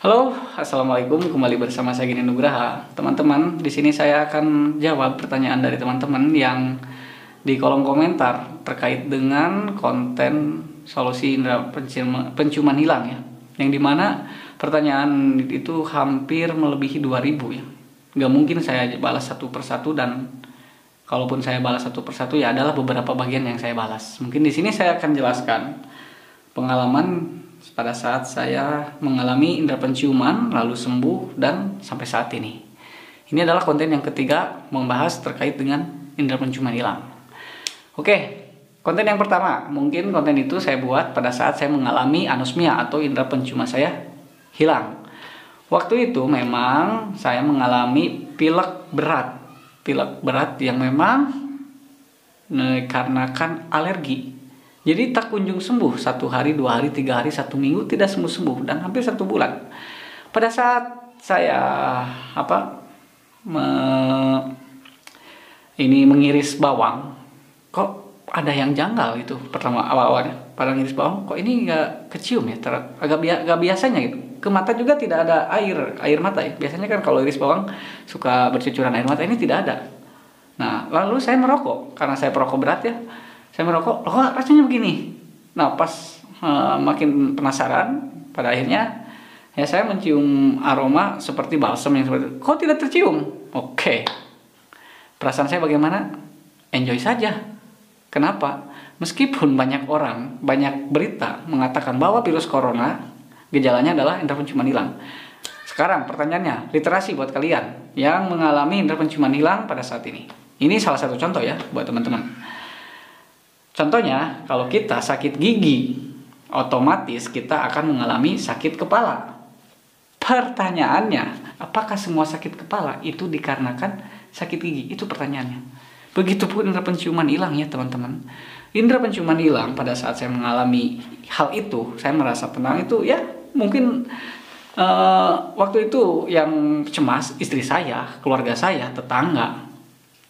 Halo, assalamualaikum. Kembali bersama saya Gini Nugraha. Teman-teman, di sini saya akan jawab pertanyaan dari teman-teman yang di kolom komentar terkait dengan konten solusi indera penciuman hilang ya. Yang dimana pertanyaan itu hampir melebihi 2000 ya. Gak mungkin saya balas satu persatu, dan kalaupun saya balas satu persatu ya adalah beberapa bagian yang saya balas. Mungkin di sini saya akan jelaskan pengalaman pada saat saya mengalami indera penciuman lalu sembuh dan sampai saat ini. Ini adalah konten yang ketiga membahas terkait dengan indera penciuman hilang. Oke, konten yang pertama, mungkin konten itu saya buat pada saat saya mengalami anosmia atau indera penciuman saya hilang. Waktu itu memang saya mengalami pilek berat yang memang dikarenakan alergi. Jadi tak kunjung sembuh, 1 hari, 2 hari, 3 hari, 1 minggu tidak sembuh-sembuh, dan hampir 1 bulan. Pada saat saya mengiris bawang, kok ada yang janggal itu pertama awalnya. Pada ngiris bawang, kok ini nggak kecium ya, agak biasanya gitu. Ke mata juga tidak ada air mata ya. Biasanya kan kalau iris bawang suka bercucuran air mata, ini tidak ada. Nah, lalu saya merokok, karena saya perokok berat ya. Saya merokok, loh rasanya begini. Nah, pas makin penasaran, pada akhirnya ya saya mencium aroma seperti balsam yang seperti itu. Kok tidak tercium? Oke. Perasaan saya bagaimana? Enjoy saja. Kenapa? Meskipun banyak orang, banyak berita mengatakan bahwa virus corona gejalanya adalah indera penciuman hilang. Sekarang pertanyaannya, literasi buat kalian yang mengalami indera penciuman hilang pada saat ini. Ini salah satu contoh ya buat teman-teman. Contohnya, kalau kita sakit gigi, otomatis kita akan mengalami sakit kepala. Pertanyaannya, apakah semua sakit kepala itu dikarenakan sakit gigi? Itu pertanyaannya. Begitupun indera penciuman hilang ya teman-teman. Indera penciuman hilang pada saat saya mengalami hal itu, saya merasa tenang itu ya mungkin waktu itu yang cemas istri saya, keluarga saya, tetangga.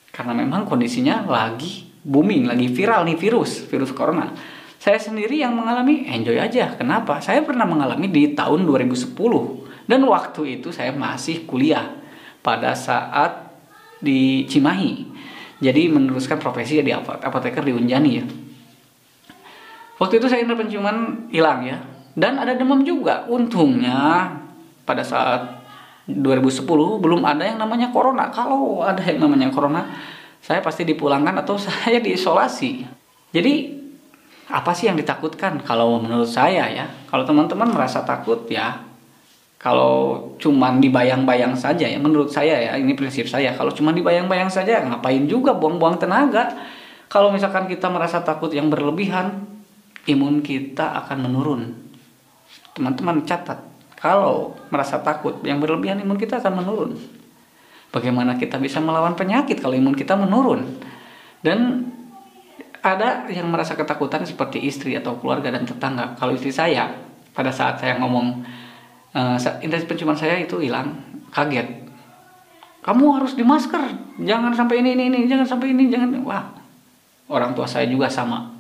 Karena memang kondisinya lagi booming, lagi viral nih virus corona. Saya sendiri yang mengalami enjoy aja. Kenapa? Saya pernah mengalami di tahun 2010. Dan waktu itu saya masih kuliah pada saat di Cimahi. Jadi meneruskan profesi di apoteker di Unjani ya. Waktu itu saya indera penciuman hilang ya. Dan ada demam juga. Untungnya pada saat 2010 belum ada yang namanya corona. Kalau ada yang namanya corona, saya pasti dipulangkan atau saya diisolasi. Jadi apa sih yang ditakutkan? Kalau menurut saya ya, kalau teman-teman merasa takut ya, kalau cuman dibayang-bayang saja ya, menurut saya ya, ini prinsip saya, kalau cuma dibayang-bayang saja ngapain juga buang-buang tenaga. Kalau misalkan kita merasa takut yang berlebihan, imun kita akan menurun. Teman-teman catat, kalau merasa takut yang berlebihan, imun kita akan menurun. Bagaimana kita bisa melawan penyakit kalau imun kita menurun? Dan ada yang merasa ketakutan seperti istri atau keluarga dan tetangga. Kalau istri saya, pada saat saya ngomong indera penciuman saya itu hilang, kaget. Kamu harus di masker, jangan sampai ini, jangan sampai ini, jangan. Wah, orang tua saya juga sama.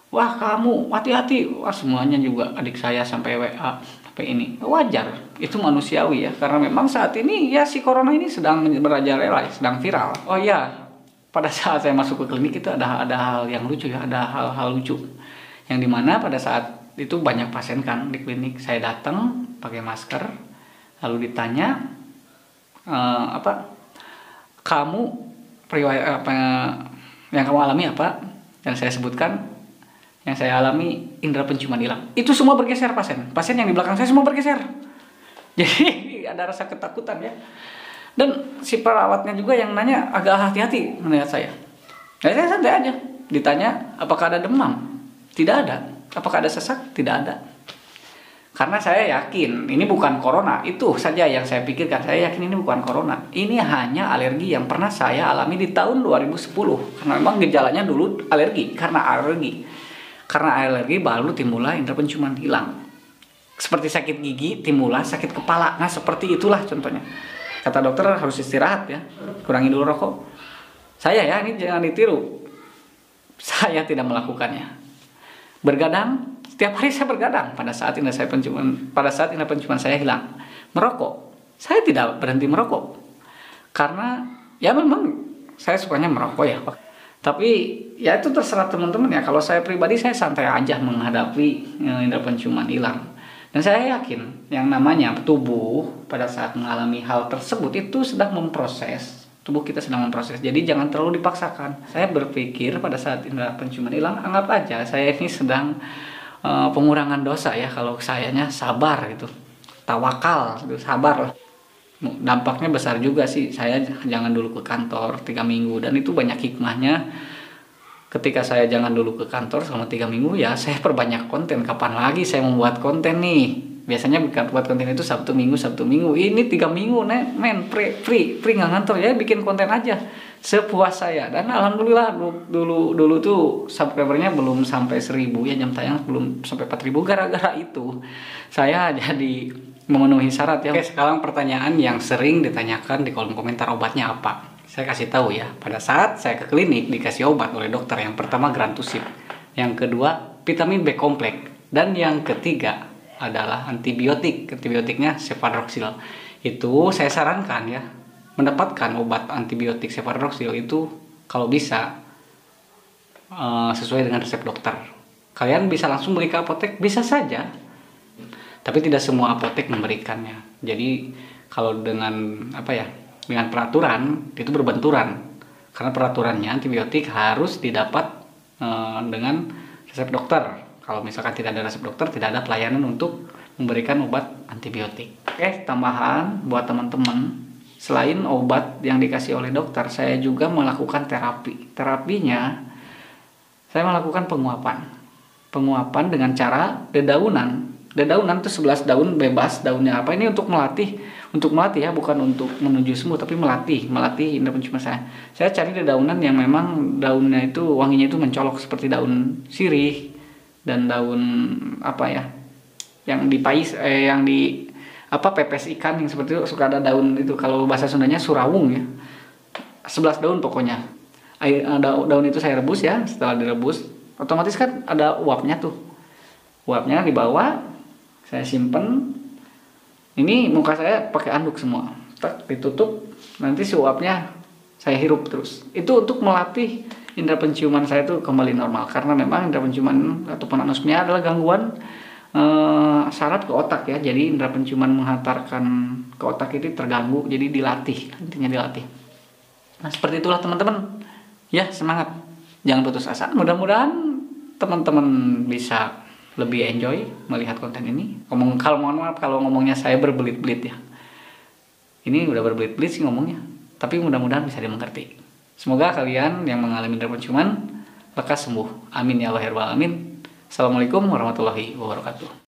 Wah, kamu hati-hati. Wah, semuanya juga, adik saya sampai WA. Ini wajar, itu manusiawi ya, karena memang saat ini ya si corona ini sedang merajalela, sedang viral. Oh ya, pada saat saya masuk ke klinik itu ada hal yang lucu ya, ada hal-hal lucu yang dimana pada saat itu banyak pasien kan di klinik. Saya datang pakai masker, lalu ditanya kamu riwayat yang kamu alami apa, dan saya sebutkan yang saya alami indera penciuman hilang. Itu semua bergeser pasien yang di belakang saya semua bergeser. Jadi ada rasa ketakutan ya. Dan si perawatnya juga yang nanya agak hati-hati melihat saya. Nah, saya santai aja. Ditanya apakah ada demam? Tidak ada. Apakah ada sesak? Tidak ada. Karena saya yakin ini bukan corona. Itu saja yang saya pikirkan. Saya yakin ini bukan corona. Ini hanya alergi yang pernah saya alami di tahun 2010. Karena memang gejalanya dulu alergi. Karena alergi baru timbullah indera penciuman hilang. Seperti sakit gigi timbullah sakit kepala. Nah, seperti itulah contohnya. Kata dokter harus istirahat ya, kurangi dulu rokok. Saya ya, ini jangan ditiru. Saya tidak melakukannya. Bergadang Setiap hari saya bergadang pada saat indera penciuman saya hilang. Merokok, saya tidak berhenti merokok karena ya memang saya sukanya merokok ya. Tapi ya itu terserah teman-teman ya. Kalau saya pribadi saya santai aja menghadapi indera penciuman hilang. Dan saya yakin yang namanya tubuh pada saat mengalami hal tersebut itu sedang memproses. Tubuh kita sedang memproses. Jadi jangan terlalu dipaksakan. Saya berpikir pada saat indera penciuman hilang, anggap aja saya ini sedang pengurangan dosa ya. Kalau sayanya sabar gitu. Tawakal gitu, sabar lah. Dampaknya besar juga sih. Saya jangan dulu ke kantor 3 minggu dan itu banyak hikmahnya. Ketika saya jangan dulu ke kantor selama 3 minggu ya saya perbanyak konten. Kapan lagi saya membuat konten nih? Biasanya buat konten itu Sabtu Minggu. Ini 3 minggu men free nggak ngantor ya, bikin konten aja sepuas saya. Dan alhamdulillah dulu tuh subscribernya belum sampai 1000 ya, jam tayang belum sampai 4000. Gara-gara itu saya jadi memenuhi syarat ya. Oke, sekarang pertanyaan yang sering ditanyakan di kolom komentar, obatnya apa? Saya kasih tahu ya. Pada saat saya ke klinik dikasih obat oleh dokter, yang pertama Grantusib, yang kedua vitamin B kompleks, dan yang ketiga adalah antibiotik. Antibiotiknya Cefadroxil. Itu saya sarankan ya, mendapatkan obat antibiotik Cefadroxil itu kalau bisa sesuai dengan resep dokter. Kalian bisa langsung beli ke apotek, bisa saja. Tapi tidak semua apotek memberikannya. Jadi kalau dengan dengan peraturan itu berbenturan. Karena peraturannya antibiotik harus didapat dengan resep dokter. Kalau misalkan tidak ada resep dokter, tidak ada pelayanan untuk memberikan obat antibiotik. Oke, tambahan buat teman-teman, selain obat yang dikasih oleh dokter, saya juga melakukan terapi. Terapinya, saya melakukan penguapan. Penguapan dengan cara dedaunan. Dedaunan itu 11 daun bebas, daunnya apa? Ini untuk melatih ya, bukan untuk menuju sembuh, tapi melatih indera penciuman saya. Saya cari dedaunan yang memang daunnya itu wanginya itu mencolok seperti daun sirih dan daun yang dipais pepes ikan yang seperti itu, suka ada daun itu, kalau bahasa Sundanya surawung ya. 11 daun pokoknya. Daun itu saya rebus ya. Setelah direbus otomatis kan ada uapnya tuh. Uapnya dibawa, saya simpen. Ini muka saya pakai anduk semua. Ditutup, nanti si uapnya saya hirup terus. Itu untuk melatih indera penciuman saya itu kembali normal, karena memang indera penciuman ataupun anosmia adalah gangguan saraf ke otak ya. Jadi indera penciuman menghantarkan ke otak itu terganggu, jadi dilatih, intinya dilatih. Nah, seperti itulah teman-teman. Ya, semangat. Jangan putus asa. Mudah-mudahan teman-teman bisa lebih enjoy melihat konten ini. Mohon maaf kalau ngomongnya saya berbelit-belit ya. Ini udah berbelit-belit sih ngomongnya, tapi mudah-mudahan bisa dimengerti. Semoga kalian yang mengalami indera penciuman lekas sembuh. Amin ya Allah ya Rabbal alamin. Assalamualaikum warahmatullahi wabarakatuh.